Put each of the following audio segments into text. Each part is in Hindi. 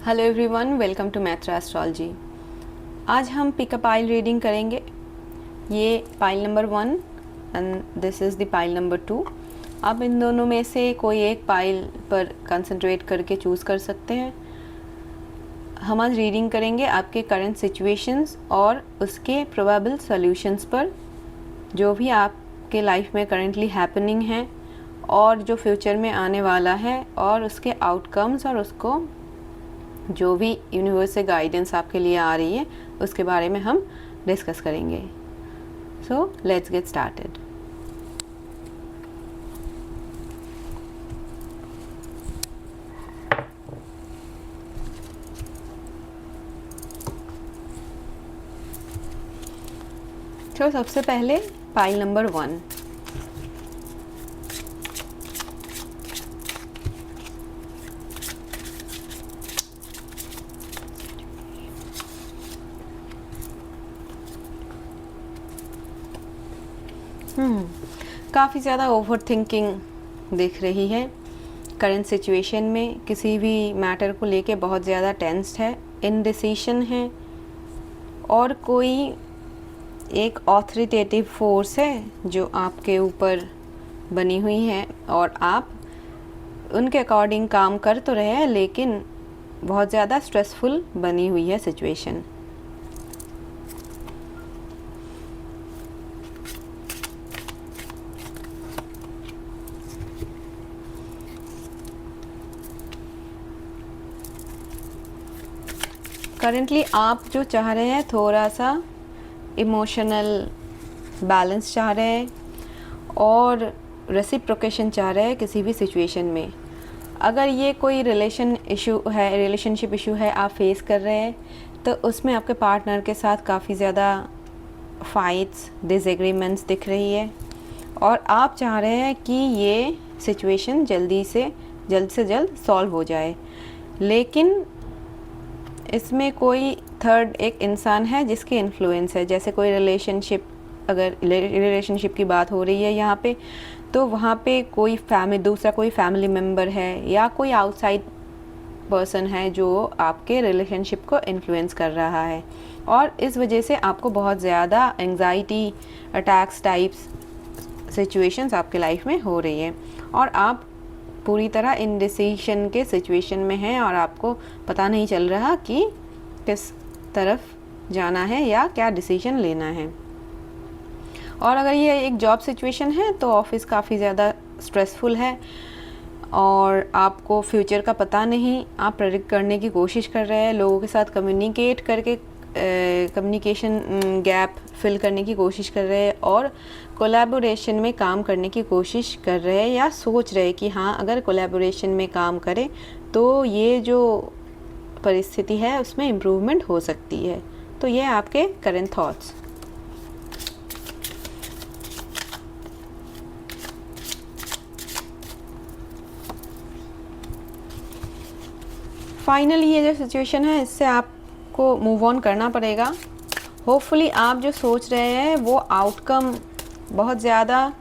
Hello everyone, welcome to Maitra astrology. आज हम पिकअप पाइल रीडिंग करेंगे। ये pile number 1 and this is the pile number 2। आप इन दोनों में से कोई एक पाइल पर कंसंट्रेट करके चूज़ कर सकते हैं। हम आज रीडिंग करेंगे आपके करंट सिचुएशंस और उसके प्रोबेबल सॉल्यूशंस पर, जो भी आपके लाइफ में करंटली हैपनिंग है और जो फ्यूचर में आने वाला है, और उसके आउटकम्स और उसको जो भी यूनिवर्स से गाइडेंस आपके लिए आ रही है उसके बारे में हम डिस्कस करेंगे। So let's get started. तो सबसे पहले पाइल नंबर 1। काफ़ी ज़्यादा ओवर थिंकिंग दिख रही है करंट सिचुएशन में। किसी भी मैटर को लेके बहुत ज़्यादा टेंस्ड है, इनडिसीशन है, और कोई एक ऑथोरिटेटिव फोर्स है जो आपके ऊपर बनी हुई है और आप उनके अकॉर्डिंग काम कर तो रहे हैं, लेकिन बहुत ज़्यादा स्ट्रेसफुल बनी हुई है सिचुएशन। करेंटली आप जो चाह रहे हैं, थोड़ा सा इमोशनल बैलेंस चाह रहे हैं और रेसिप्रोकेशन चाह रहे हैं किसी भी सिचुएशन में। अगर ये कोई रिलेशनशिप इशू है आप फेस कर रहे हैं, तो उसमें आपके पार्टनर के साथ काफ़ी ज़्यादा फाइट्स, डिसएग्रीमेंट्स दिख रही है, और आप चाह रहे हैं कि ये सिचुएशन जल्द से जल्द सॉल्व हो जाए। लेकिन इसमें कोई थर्ड एक इंसान है जिसके इन्फ्लुएंस है, जैसे कोई अगर रिलेशनशिप की बात हो रही है यहाँ पे, तो वहाँ पे कोई दूसरा कोई फैमिली मेम्बर है या कोई आउटसाइड पर्सन है जो आपके रिलेशनशिप को इन्फ्लुएंस कर रहा है, और इस वजह से आपको बहुत ज़्यादा एंग्जाइटी अटैक्स टाइप्स सिचुएशंस आपके लाइफ में हो रही है, और आप पूरी तरह इनडिसीशन के सिचुएशन में हैं और आपको पता नहीं चल रहा कि किस तरफ जाना है या क्या डिसीजन लेना है। और अगर ये एक जॉब सिचुएशन है तो ऑफिस काफ़ी ज़्यादा स्ट्रेसफुल है और आपको फ्यूचर का पता नहीं, आप प्रेडिक्ट करने की कोशिश कर रहे हैं, लोगों के साथ कम्युनिकेट करके कम्युनिकेशन गैप फिल करने की कोशिश कर रहे हैं और कोलैबोरेशन में काम करने की कोशिश कर रहे हैं, या सोच रहे हैं कि हाँ, अगर कोलैबोरेशन में काम करें तो ये जो परिस्थिति है उसमें इम्प्रूवमेंट हो सकती है। तो ये आपके करंट थॉट्स। फाइनली ये जो सिचुएशन है, इससे आपको मूव ऑन करना पड़ेगा। होपफुली आप जो सोच रहे हैं वो आउटकम बहुत ज़्यादा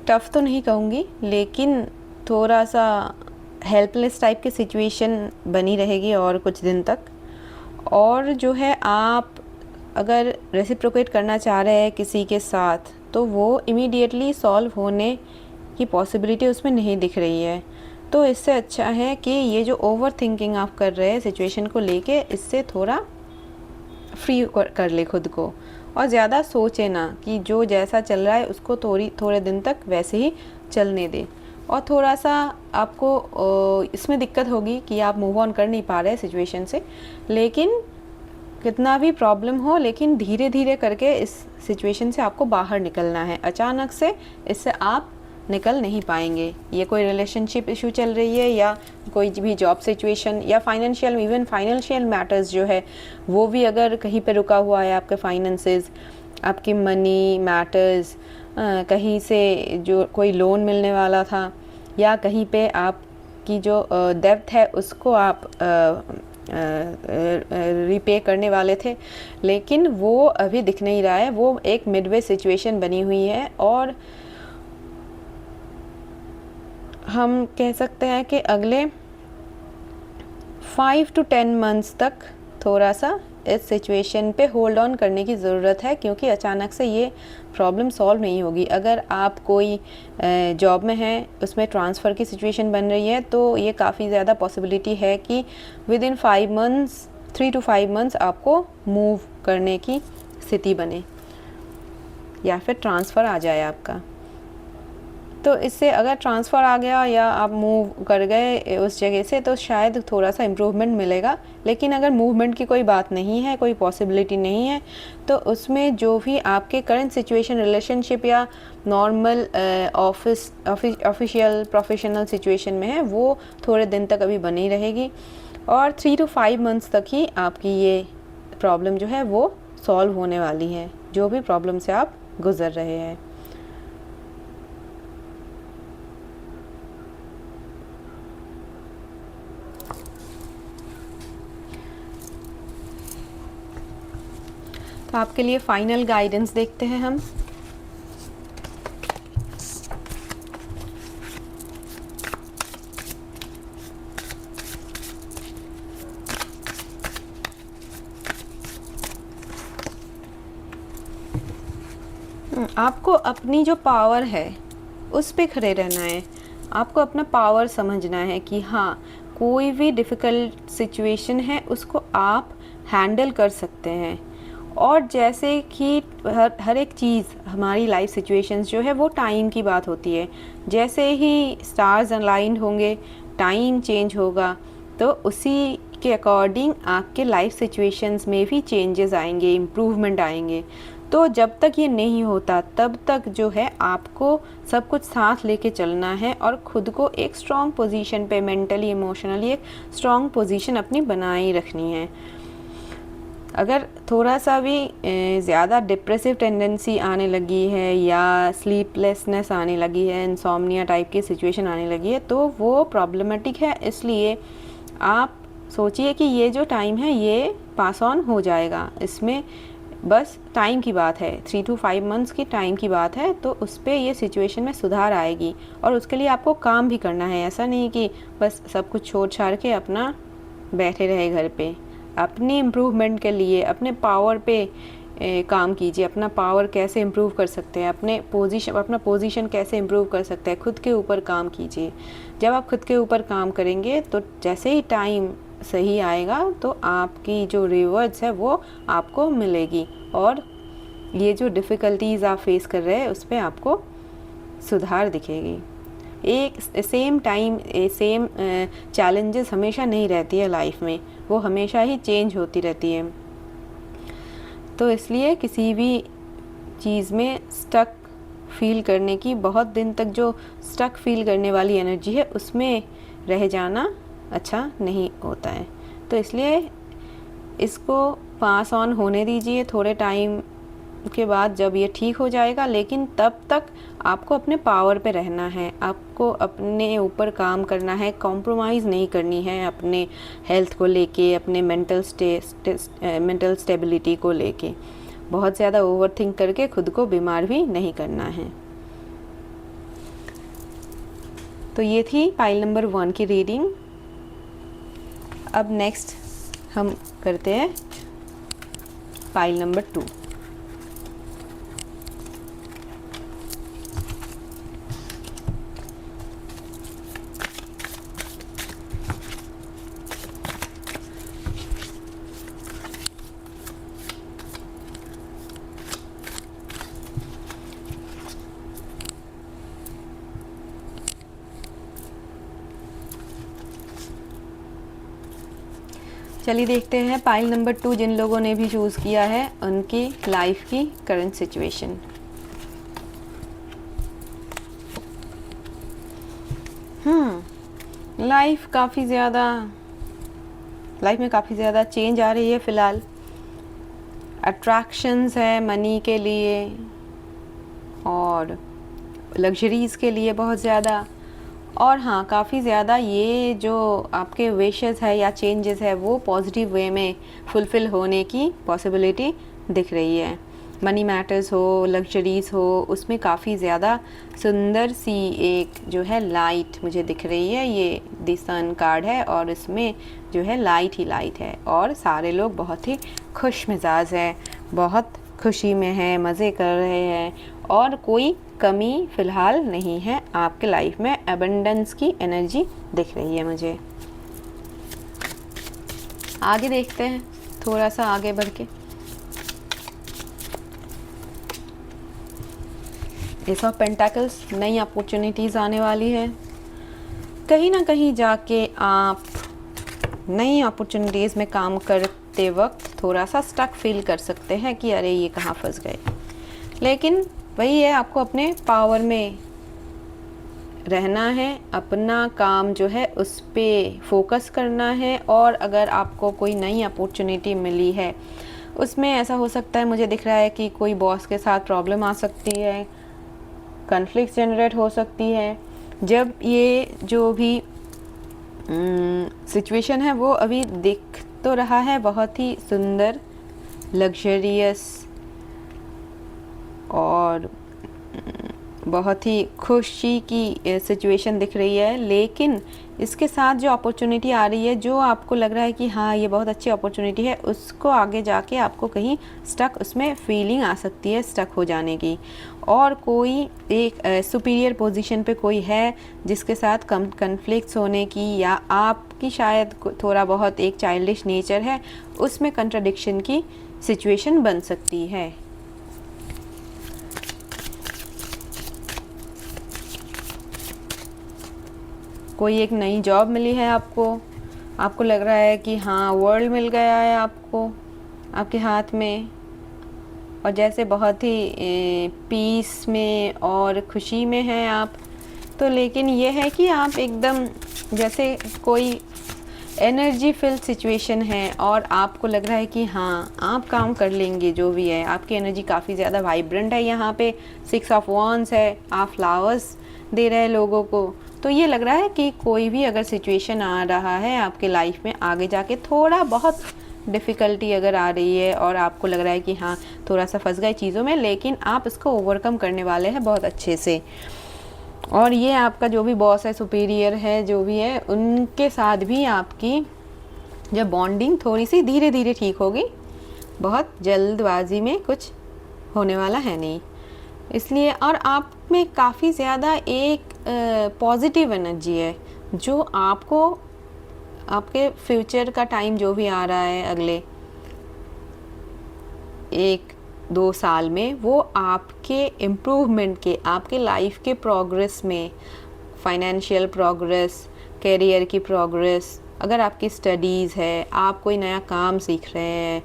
टफ तो नहीं कहूँगी, लेकिन थोड़ा सा हेल्पलेस टाइप की सिचुएशन बनी रहेगी और कुछ दिन तक। और जो है, आप अगर रेसिप्रोकेट करना चाह रहे हैं किसी के साथ, तो वो इमीडिएटली सॉल्व होने की पॉसिबिलिटी उसमें नहीं दिख रही है। तो इससे अच्छा है कि ये जो ओवर थिंकिंग आप कर रहे हैं सिचुएशन को लेके, इससे थोड़ा फ्री कर ले खुद को, और ज़्यादा सोचे ना कि जो जैसा चल रहा है उसको थोड़े दिन तक वैसे ही चलने दे। और थोड़ा सा आपको इसमें दिक्कत होगी कि आप मूव ऑन कर नहीं पा रहे सिचुएशन से, लेकिन कितना भी प्रॉब्लम हो, लेकिन धीरे धीरे करके इस सिचुएशन से आपको बाहर निकलना है। अचानक से इससे आप निकल नहीं पाएंगे। ये कोई रिलेशनशिप इशू चल रही है या कोई भी जॉब सिचुएशन या फाइनेंशियल मैटर्स जो है वो भी अगर कहीं पे रुका हुआ है, आपके फाइनेंसेस, आपकी मनी मैटर्स, कहीं से जो कोई लोन मिलने वाला था या कहीं पे आपकी जो डेब्ट है उसको आप रिपे करने वाले थे, लेकिन वो अभी दिख नहीं रहा है। वो एक मिडवे सिचुएशन बनी हुई है और हम कह सकते हैं कि अगले 5 to 10 मंथ्स तक थोड़ा सा इस सिचुएशन पे होल्ड ऑन करने की ज़रूरत है, क्योंकि अचानक से ये प्रॉब्लम सॉल्व नहीं होगी। अगर आप कोई जॉब में हैं, उसमें ट्रांसफ़र की सिचुएशन बन रही है, तो ये काफ़ी ज़्यादा पॉसिबिलिटी है कि with in 5 months 3 to 5 months आपको मूव करने की स्थिति बने या फिर ट्रांसफ़र आ जाए आपका। तो इससे अगर ट्रांसफ़र आ गया या आप मूव कर गए उस जगह से, तो शायद थोड़ा सा इम्प्रूवमेंट मिलेगा। लेकिन अगर मूवमेंट की कोई बात नहीं है, कोई पॉसिबिलिटी नहीं है, तो उसमें जो भी आपके करंट सिचुएशन, रिलेशनशिप या नॉर्मल ऑफिशियल प्रोफेशनल सिचुएशन में है, वो थोड़े दिन तक अभी बनी रहेगी और 3 to 5 मंथ्स तक ही आपकी ये प्रॉब्लम जो है वो सॉल्व होने वाली है, जो भी प्रॉब्लम से आप गुज़र रहे हैं। तो आपके लिए फाइनल गाइडेंस देखते हैं हम। आपको अपनी जो पावर है उस पे खड़े रहना है। आपको अपना पावर समझना है कि हाँ, कोई भी डिफ़िकल्ट सिचुएशन है उसको आप हैंडल कर सकते हैं। और जैसे कि हर एक चीज़, हमारी लाइफ सिचुएशंस जो है वो टाइम की बात होती है। जैसे ही स्टार्स अलाइन होंगे, टाइम चेंज होगा, तो उसी के अकॉर्डिंग आपके लाइफ सिचुएशंस में भी चेंजेस आएंगे, इम्प्रूवमेंट आएंगे। तो जब तक ये नहीं होता तब तक जो है आपको सब कुछ साथ लेके चलना है और ख़ुद को एक स्ट्रॉन्ग पोजीशन पे, मेंटली इमोशनली एक स्ट्रॉन्ग पोजीशन अपनी बनाए रखनी है। अगर थोड़ा सा भी ज़्यादा डिप्रेसिव टेंडेंसी आने लगी है या स्लीपलेसनेस आने लगी है, इंसोम्निया टाइप की सिचुएशन आने लगी है, तो वो प्रॉब्लमेटिक है। इसलिए आप सोचिए कि ये जो टाइम है ये पास ऑन हो जाएगा, इसमें बस टाइम की बात है, 3 to 5 मंथ्स की टाइम की बात है। तो उस पर ये सिचुएशन में सुधार आएगी और उसके लिए आपको काम भी करना है। ऐसा नहीं कि बस सब कुछ छोड़ छाड़ के अपना बैठे रहे घर पे। अपनी इम्प्रूवमेंट के लिए अपने पावर पे काम कीजिए। अपना पावर कैसे इम्प्रूव कर सकते हैं, अपना पोजीशन कैसे इम्प्रूव कर सकते हैं, खुद के ऊपर काम कीजिए। जब आप खुद के ऊपर काम करेंगे तो जैसे ही टाइम सही आएगा तो आपकी जो रिवॉर्ड्स है वो आपको मिलेगी और ये जो डिफ़िकल्टीज़ आप फेस कर रहे हैं उस पर आपको सुधार दिखेगी। एक सेम टाइम सेम चैलेंजेस हमेशा नहीं रहती है लाइफ में, वो हमेशा ही चेंज होती रहती है। तो इसलिए किसी भी चीज़ में स्टक फील करने की, बहुत दिन तक जो स्टक फील करने वाली एनर्जी है उसमें रह जाना अच्छा नहीं होता है। तो इसलिए इसको पास ऑन होने दीजिए थोड़े टाइम के बाद, जब ये ठीक हो जाएगा। लेकिन तब तक आपको अपने पावर पे रहना है, आपको अपने ऊपर काम करना है, कॉम्प्रोमाइज़ नहीं करनी है अपने हेल्थ को लेके, अपने मेंटल स्टेबिलिटी को लेके। बहुत ज़्यादा ओवरथिंक करके खुद को बीमार भी नहीं करना है। तो ये थी पाइल नंबर 1 की रीडिंग। अब नेक्स्ट हम करते हैं पाइल नंबर 2। चलिए देखते हैं पाइल नंबर 2 जिन लोगों ने भी चूज़ किया है उनकी लाइफ की करंट सिचुएशन। लाइफ में काफ़ी ज़्यादा चेंज आ रही है फ़िलहाल। अट्रैक्शंस है मनी के लिए और लग्जरीज़ के लिए बहुत ज़्यादा। और हाँ, काफ़ी ज़्यादा ये जो आपके विशेस है या चेंजेस है वो पॉजिटिव वे में फुलफ़िल होने की पॉसिबिलिटी दिख रही है। मनी मैटर्स हो, लग्जरीज हो, उसमें काफ़ी ज़्यादा सुंदर सी एक जो है लाइट मुझे दिख रही है। ये द सन कार्ड है और इसमें जो है लाइट ही लाइट है और सारे लोग बहुत ही खुश मिजाज है, बहुत खुशी में है, मज़े कर रहे हैं और कोई कमी फ़िलहाल नहीं है आपके लाइफ में। एबंडेंस की एनर्जी दिख रही है मुझे। आगे देखते हैं, थोड़ा सा आगे बढ़ के। एस ऑफ पेंटाकल्स, नई अपॉर्चुनिटीज़ आने वाली है। कहीं ना कहीं जाके आप नई अपॉर्चुनिटीज़ में काम करते वक्त थोड़ा सा स्टक फील कर सकते हैं कि अरे ये कहाँ फंस गए, लेकिन वही है, आपको अपने पावर में रहना है, अपना काम जो है उस पर फोकस करना है। और अगर आपको कोई नई अपॉर्चुनिटी मिली है, उसमें ऐसा हो सकता है, मुझे दिख रहा है कि कोई बॉस के साथ प्रॉब्लम आ सकती है, कन्फ्लिक्ट जनरेट हो सकती है। जब ये जो भी सिचुएशन है वो अभी दिख तो रहा है बहुत ही सुंदर, लग्जरियस और बहुत ही खुशी की सिचुएशन दिख रही है, लेकिन इसके साथ जो अपॉर्चुनिटी आ रही है, जो आपको लग रहा है कि हाँ ये बहुत अच्छी अपॉर्चुनिटी है, उसको आगे जाके आपको कहीं स्टक, उसमें फीलिंग आ सकती है स्टक हो जाने की। और कोई एक सुपीरियर पोजीशन पे कोई है जिसके साथ कन्फ्लिक्ट्स होने की, या आपकी शायद थोड़ा बहुत एक चाइल्डिश नेचर है, उसमें कंट्राडिक्शन की सिचुएशन बन सकती है। कोई एक नई जॉब मिली है आपको, आपको लग रहा है कि हाँ वर्ल्ड मिल गया है आपको आपके हाथ में, और जैसे बहुत ही पीस में और खुशी में हैं आप। तो लेकिन ये है कि आप एकदम जैसे कोई एनर्जी फिल्ड सिचुएशन है और आपको लग रहा है कि हाँ आप काम कर लेंगे, जो भी है आपकी एनर्जी काफ़ी ज़्यादा वाइब्रेंट है। यहाँ पे 6 ऑफ वॉन्ड्स है, आप फ्लावर्स दे रहे हैं लोगों को। तो ये लग रहा है कि कोई भी अगर सिचुएशन आ रहा है आपके लाइफ में, आगे जाके थोड़ा बहुत डिफ़िकल्टी अगर आ रही है और आपको लग रहा है कि हाँ थोड़ा सा फंस गए चीज़ों में, लेकिन आप इसको ओवरकम करने वाले हैं बहुत अच्छे से। और ये आपका जो भी बॉस है, सुपीरियर है, जो भी है, उनके साथ भी आपकी जब बॉन्डिंग थोड़ी सी धीरे धीरे ठीक होगी, बहुत जल्दबाजी में कुछ होने वाला है नहीं, इसलिए। और आप में काफ़ी ज़्यादा एक पॉजिटिव एनर्जी है जो आपको आपके फ्यूचर का टाइम जो भी आ रहा है अगले 1-2 साल में, वो आपके इम्प्रूवमेंट के, आपके लाइफ के प्रोग्रेस में, फाइनेंशियल प्रोग्रेस, करियर की प्रोग्रेस, अगर आपकी स्टडीज़ है, आप कोई नया काम सीख रहे हैं,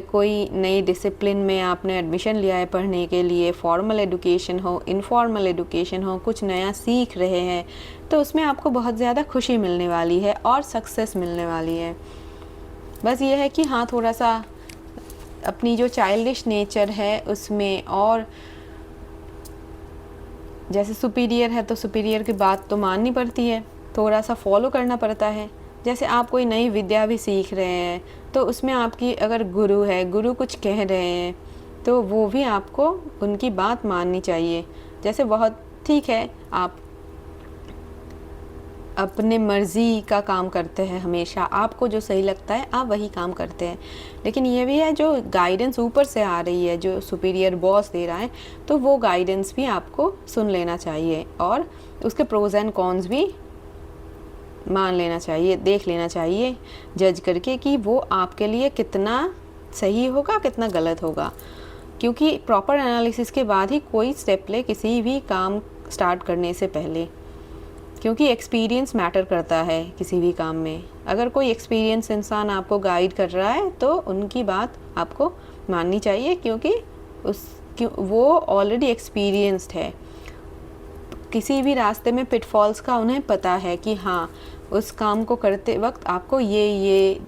कोई नई डिसिप्लिन में आपने एडमिशन लिया है पढ़ने के लिए, फॉर्मल एजुकेशन हो, इनफॉर्मल एजुकेशन हो, कुछ नया सीख रहे हैं, तो उसमें आपको बहुत ज़्यादा खुशी मिलने वाली है और सक्सेस मिलने वाली है। बस ये है कि हाँ थोड़ा सा अपनी जो चाइल्डिश नेचर है उसमें, और जैसे सुपीरियर है तो सुपीरियर की बात तो माननी पड़ती है, थोड़ा सा फॉलो करना पड़ता है। जैसे आप कोई नई विद्या भी सीख रहे हैं तो उसमें आपकी अगर गुरु है, गुरु कुछ कह रहे हैं तो वो भी आपको उनकी बात माननी चाहिए। जैसे बहुत ठीक है आप अपने मर्ज़ी का काम करते हैं, हमेशा आपको जो सही लगता है आप वही काम करते हैं, लेकिन ये भी है जो गाइडेंस ऊपर से आ रही है, जो सुपीरियर बॉस दे रहा है, तो वो गाइडेंस भी आपको सुन लेना चाहिए और उसके प्रोज एंड कॉन्स भी मान लेना चाहिए, देख लेना चाहिए जज करके कि वो आपके लिए कितना सही होगा, कितना गलत होगा। क्योंकि प्रॉपर एनालिसिस के बाद ही कोई स्टेप ले किसी भी काम स्टार्ट करने से पहले, क्योंकि एक्सपीरियंस मैटर करता है किसी भी काम में। अगर कोई एक्सपीरियंस इंसान आपको गाइड कर रहा है तो उनकी बात आपको माननी चाहिए, क्योंकि वो ऑलरेडी एक्सपीरियंस्ड है। किसी भी रास्ते में पिटफॉल्स का उन्हें पता है कि हाँ उस काम को करते वक्त आपको ये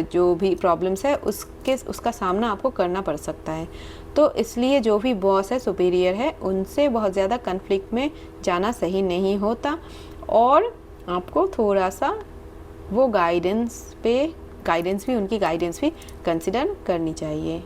जो भी प्रॉब्लम्स है उसका सामना आपको करना पड़ सकता है। तो इसलिए जो भी बॉस है, सुपीरियर है, उनसे बहुत ज़्यादा कन्फ्लिक्ट में जाना सही नहीं होता, और आपको थोड़ा सा वो गाइडेंस भी, उनकी गाइडेंस भी कंसिडर करनी चाहिए।